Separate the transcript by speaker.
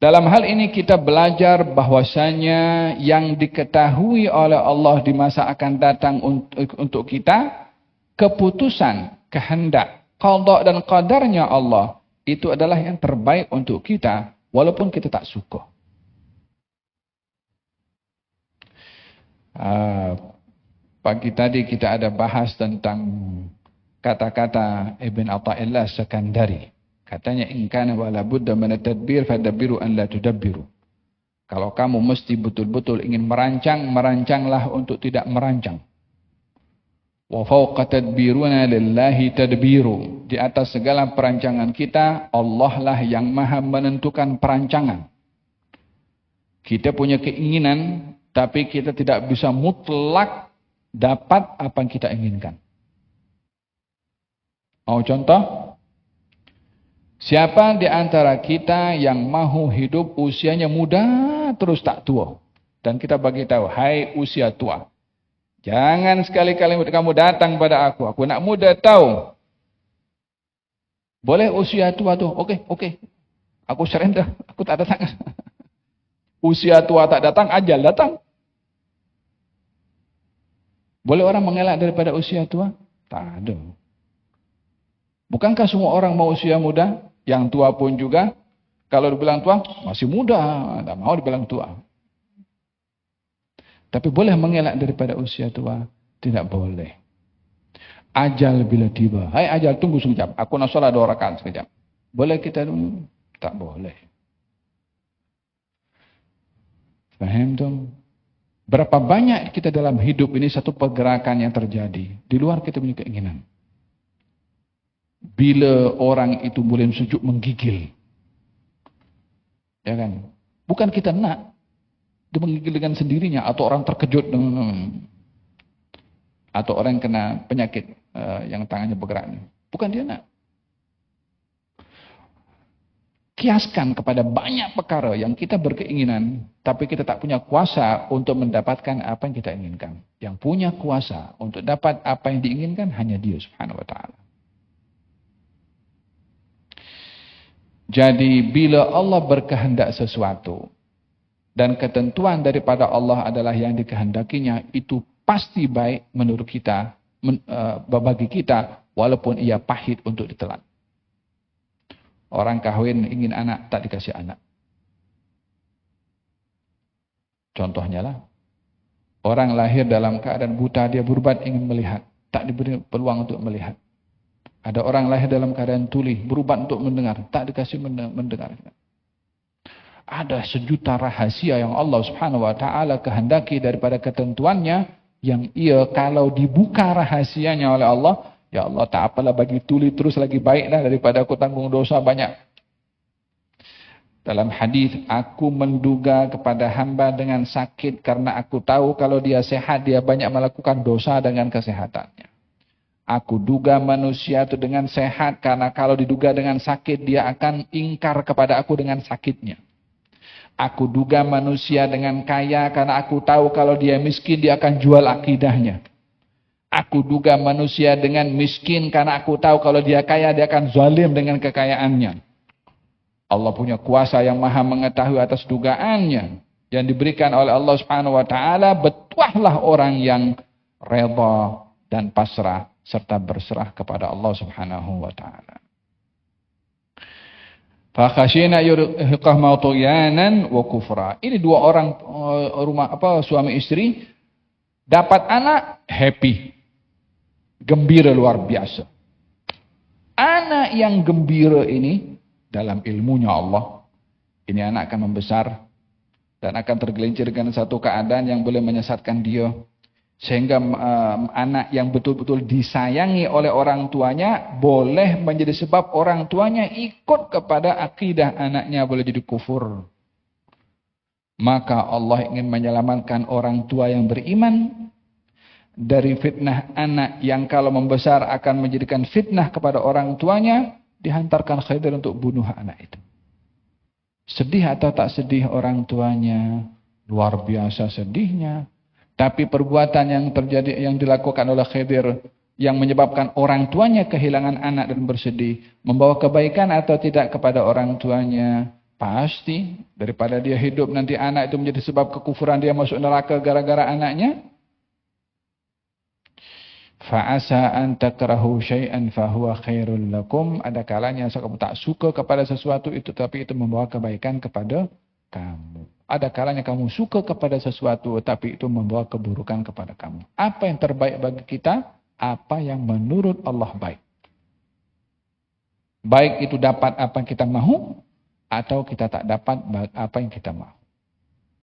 Speaker 1: Dalam hal ini kita belajar bahwasanya yang diketahui oleh Allah di masa akan datang untuk kita, keputusan, kehendak, qada dan qadarnya Allah, itu adalah yang terbaik untuk kita, walaupun kita tak suka. Pagi tadi kita ada bahas tentang kata-kata Ibn Atha'illah Sekandari. Katanya, in kana wala budda min at-tadbir fadabbiru an la tudabbiru. Kalau kamu mesti betul-betul ingin merancang, merancanglah untuk tidak merancang. Wa fawqa tadbiruna lillahi tadbiru. Di atas segala perancangan kita, Allah lah yang maha menentukan perancangan. Kita punya keinginan, tapi kita tidak bisa mutlak dapat apa yang kita inginkan. Mau contoh? Siapa di antara kita yang mahu hidup usianya muda terus tak tua? Dan kita bagi tahu, hai usia tua, jangan sekali-kali kamu datang pada aku nak muda tahu. Boleh usia tua tuh, oke. Aku surrender, aku tak datang. Usia tua tak datang, ajal datang. Boleh orang mengelak daripada usia tua? Tak ada. Bukankah semua orang mau usia muda? Yang tua pun juga, kalau dibilang tua, masih muda, tak mau dibilang tua. Tapi boleh mengelak daripada usia tua? Tidak boleh. Ajal bila tiba. Hai ajal, tunggu sekejap. Aku nak sholat 2 rakaat sekejap. Boleh kita tunggu? Tak boleh. Faham tuh? Berapa banyak kita dalam hidup ini satu pergerakan yang terjadi. Di luar kita punya keinginan. Bila orang itu boleh sujud menggigil. Ya kan? Bukan kita nak. Dia menggigil dengan sendirinya. Atau orang terkejut. Atau orang kena penyakit yang tangannya bergerak. Bukan dia nak. Kiaskan kepada banyak perkara yang kita berkeinginan. Tapi kita tak punya kuasa untuk mendapatkan apa yang kita inginkan. Yang punya kuasa untuk dapat apa yang diinginkan hanya Dia Subhanahu Wa Taala. Jadi bila Allah berkehendak sesuatu dan ketentuan daripada Allah adalah yang dikehendakinya, itu pasti baik menurut kita, bagi kita, walaupun ia pahit untuk ditelan. Orang kahwin ingin anak, tak dikasih anak. Contohnya lah, orang lahir dalam keadaan buta, dia berubat ingin melihat, tak diberi peluang untuk melihat. Ada orang lahir dalam keadaan tuli, berubat untuk mendengar, tak dikasih mendengar. Ada sejuta rahasia yang Allah Subhanahu Wa Taala kehendaki daripada ketentuannya, yang ia kalau dibuka rahasianya oleh Allah, ya Allah tak apalah bagi tuli terus lagi baiklah daripada aku tanggung dosa banyak. Dalam hadis, aku menduga kepada hamba dengan sakit karena aku tahu kalau dia sehat dia banyak melakukan dosa dengan kesehatannya. Aku duga manusia itu dengan sehat karena kalau diduga dengan sakit dia akan ingkar kepada aku dengan sakitnya. Aku duga manusia dengan kaya karena aku tahu kalau dia miskin dia akan jual akidahnya. Aku duga manusia dengan miskin karena aku tahu kalau dia kaya dia akan zalim dengan kekayaannya. Allah punya kuasa yang maha mengetahui atas dugaannya yang diberikan oleh Allah Subhanahu Wa Taala. Betuahlah orang yang redha dan pasrah serta berserah kepada Allah Subhanahu Wa Taala. Fa khashina yurhiqahum tughyanan wa kufra. Ini 2 orang suami istri dapat anak happy. Gembira luar biasa. Anak yang gembira ini dalam ilmunya Allah, ini anak akan membesar dan akan tergelincir dengan satu keadaan yang boleh menyesatkan dia. Sehingga anak yang betul-betul disayangi oleh orang tuanya boleh menjadi sebab orang tuanya ikut kepada akidah anaknya, boleh jadi kufur. Maka Allah ingin menyelamatkan orang tua yang beriman dari fitnah anak yang kalau membesar akan menjadikan fitnah kepada orang tuanya. Dihantarkan Khidir untuk bunuh anak itu. Sedih atau tak sedih orang tuanya? Luar biasa sedihnya. Tapi perbuatan yang terjadi, yang dilakukan oleh Khidir, yang menyebabkan orang tuanya kehilangan anak dan bersedih, membawa kebaikan atau tidak kepada orang tuanya? Pasti. Daripada dia hidup nanti anak itu menjadi sebab kekufuran, dia masuk neraka gara-gara anaknya. Fa'asa an takrahu syai'an fahuwa khairul lakum. Ada kalanya kamu tak suka kepada sesuatu itu, tapi itu membawa kebaikan kepada kamu. Ada kalanya kamu suka kepada sesuatu, tapi itu membawa keburukan kepada kamu. Apa yang terbaik bagi kita? Apa yang menurut Allah baik. Baik itu dapat apa yang kita mahu, atau kita tak dapat apa yang kita mahu.